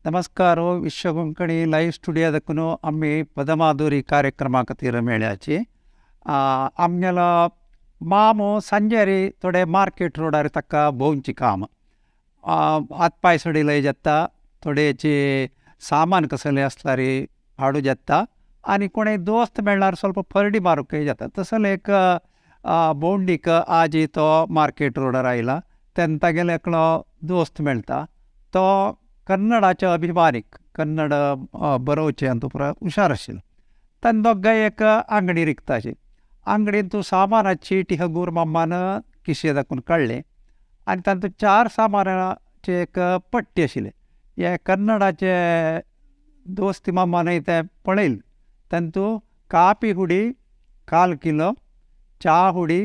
नमस्कार. विश्व Konkani live studio दखून आम्ही पदमाधुरी कार्यक्रमाक तीर मेळ्याची आमगेलो मामू संजेरी थोडे मार्केट रोडार तक्का भोंवची काम हात पाय सडी लय जाता थोडेची सामान कसले असल्यारी हाडू जाता आनी कोणी दोस्त मेळ्ळार ಸ್ವಲ್ಪ फरडी मारूकय जाता. तसले एक भोंवडीक आजी तो मार्केट रोडार आयला तेन्ना तागेलो एकलो दोस्त मेळटा. तो कन्नडाचे अभिमानीक कन्नड बरोवचे आनी तो पुरो हुशार आशिल्लो. ताणें दोगांय एक आंगडी विकताची आंगडीन तूं सामानाची टिहगूर मामान किशे दाखून काडले आनी तातूंत 4 सामानाचे एक पट्टी आशिल्ले. हे कन्नडाचे दोस्ती मामानय ते पळयलें. तातूंत कापी हुडी 1/4 किलो, च्या हुडी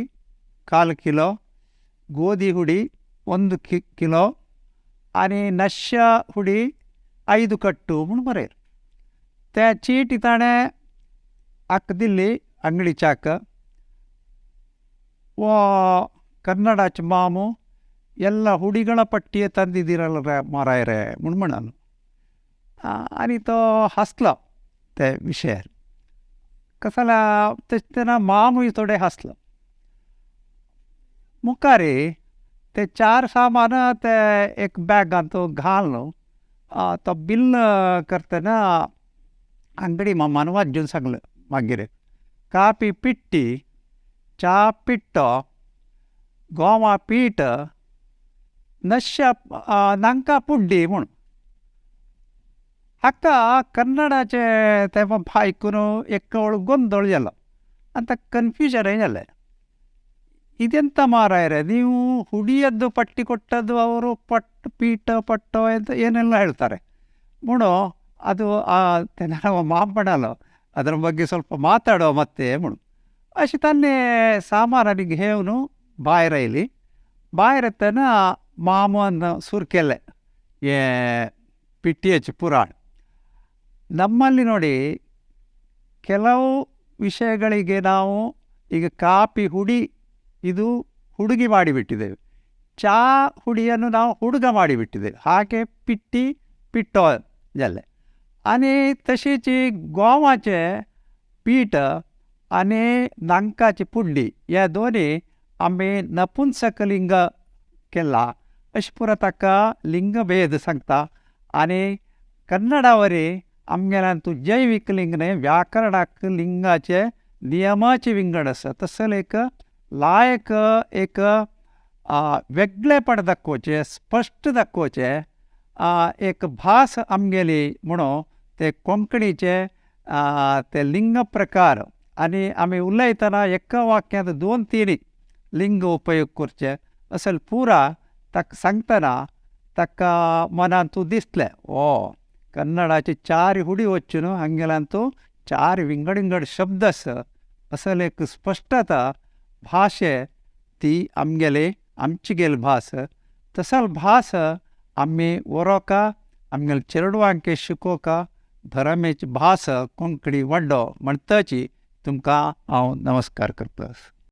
1/4 किलो, ಗೋಧಿ ಹುಡಿ 1 ಕಿಲೋ आनी नश्या हुडी 5 कट्टू म्हूण बरयलें. ते चीट ताणें हाका दिल्ली अंगडीच्याक. वो ಕನ್ನಡಾಚೆ ಮಾಮು ಎಲ್ಲ ಹುಡಿಗಳ ಪಟ್ಟಿಯೇ ತಂದಿದ್ದೀರಲ್ಲ ಮಾರಾಯರೇ म्हणलो. आनी तो हांसलो ते विशयार. कसो जाल्यार तेन्ना मामूय थोडे हांसलो. मुखारी ते 4 सामान ते एक बॅगान तो घालून तो बिल करतना अंगडी मामान वाजून सांगलें मागीर कापी पिट्टी, च्या पिट्टो, गोवा पीठ, नश्या नांका पुड्डी म्हूण. हाका कन्नडाचे ते आयकून एक ಗೊಂದळ जालो आनी ताका कन्फ्युजनय जालें. ಇದೆಂತ ಮಾರಾಯರೆ ನೀವು ಹುಡಿಯದ್ದು ಪಟ್ಟಿ ಕೊಟ್ಟದ್ದು ಅವರು ಪೀಠ ಪಟ್ಟೋ ಅಂತ ಏನೆಲ್ಲ ಹೇಳ್ತಾರೆ ಮುಣು ಅದು ನಾವು ಮಾಪಡಲ್ಲ ಅದರ ಬಗ್ಗೆ ಸ್ವಲ್ಪ ಮಾತಾಡೋ ಮತ್ತೆ ಮುಣು ಅಷ್ಟು ತನ್ನೇ ಸಾಮಾನಿಗೆ ಹೇವನು ಬಾಯಿರೈಲಿ ಬಾಯಿರತ್ತನ ಮಾಮನ ಸುರ್ಕೆಲ್ಲೆ ಏ ಪಿಟ್ಟಿಯಚ್ಚು ಪುರಾಣ. ನಮ್ಮಲ್ಲಿ ನೋಡಿ ಕೆಲವು ವಿಷಯಗಳಿಗೆ ನಾವು ಈಗ ಕಾಪಿ ಹುಡಿ ಇದು ಹುಡುಗಿ ಮಾಡಿಬಿಟ್ಟಿದ್ದೇವೆ, ಚಾ ಹುಡಿಯನ್ನು ನಾವು ಹುಡುಗ ಮಾಡಿಬಿಟ್ಟಿದ್ದೇವೆ. ಹಾಗೆ पिट्टी पिट्टो जाले आनी तशीच गोवाचे पीठ आनी नांकाची पुड्डी ह्या दोनी आमी नपुंसकलिंग केला अशें पुरो ताका लिंगभेद सांगता. आनी कन्नडावरी आमगेल्यान तूं जैवीक लिंग न्हय व्याकरणाक लिंगाचे नियमाचे विंगड आसा. तसले एक लायक एक वेगळेपण दाखोवचे स्पश्ट दाखोवचे एक भास आमगेली म्हणून ते कोंकणीचे ते लिंग प्रकार आनी आमी उलयतना एका वाक्यांत 2-3 लिंग उपयोग करचे असल पुरा ताका सांगतना ताका मनान तूं दिसलें ओ कन्नडाची 4 हुडी वच्चून हांगेल्यान तूं 4 विंगड विंगड शब्द आसा असल एक स्पश्टता भाशे ती आमगेली आमची गेल भास. तसल भास आमी वरोका आमगेले चेडवांक शिकोवका धर्मेची भास कोंकणी वाडो म्हणटाची तुमकां हांव नमस्कार करता.